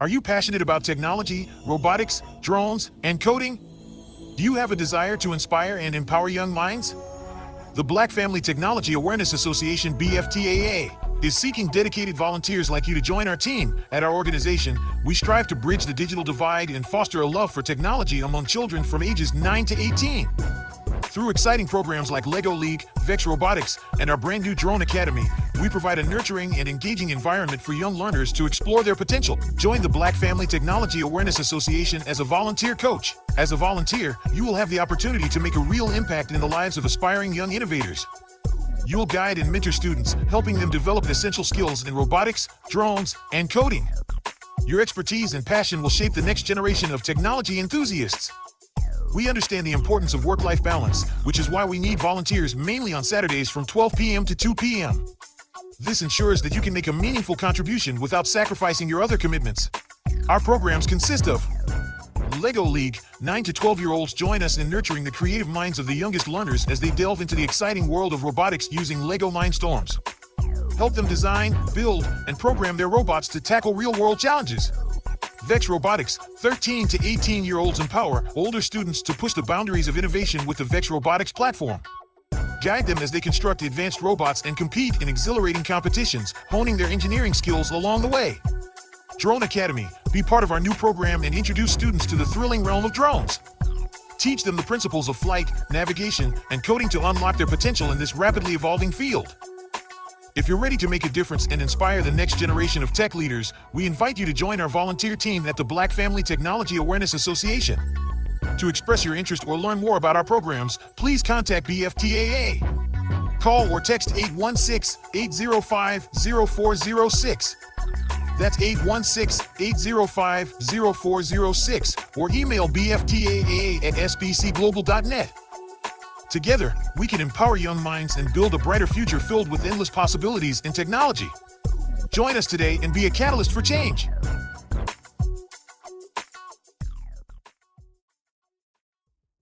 Are you passionate about technology, robotics, drones, and coding? Do you have a desire to inspire and empower young minds? The Black Family Technology Awareness Association (BFTAA) is seeking dedicated volunteers like you to join our team. At our organization, we strive to bridge the digital divide and foster a love for technology among children from ages 9 to 18. Through exciting programs like Lego League, VEX Robotics, and our brand new Drone Academy, we provide a nurturing and engaging environment for young learners to explore their potential. Join the Black Family Technology Awareness Association as a volunteer coach. As a volunteer, you will have the opportunity to make a real impact in the lives of aspiring young innovators. You'll guide and mentor students, helping them develop essential skills in robotics, drones, and coding. Your expertise and passion will shape the next generation of technology enthusiasts. We understand the importance of work-life balance, which is why we need volunteers mainly on Saturdays from 12 p.m. to 2 p.m. This ensures that you can make a meaningful contribution without sacrificing your other commitments. Our programs consist of Lego League. 9 to 12-year-olds join us in nurturing the creative minds of the youngest learners as they delve into the exciting world of robotics using Lego Mindstorms. Help them design, build, and program their robots to tackle real-world challenges. VEX Robotics. 13 to 18-year-olds empower older students to push the boundaries of innovation with the VEX Robotics platform. Guide them as they construct advanced robots and compete in exhilarating competitions, honing their engineering skills along the way. Drone Academy. Be part of our new program and introduce students to the thrilling realm of drones. Teach them the principles of flight, navigation, and coding to unlock their potential in this rapidly evolving field. If you're ready to make a difference and inspire the next generation of tech leaders, we invite you to join our volunteer team at the Black Family Technology Awareness Association. To express your interest or learn more about our programs, please contact BFTAA. Call or text 816-805-0406. That's 816-805-0406, or email bftaa@sbcglobal.net. Together, we can empower young minds and build a brighter future filled with endless possibilities in technology. Join us today and be a catalyst for change.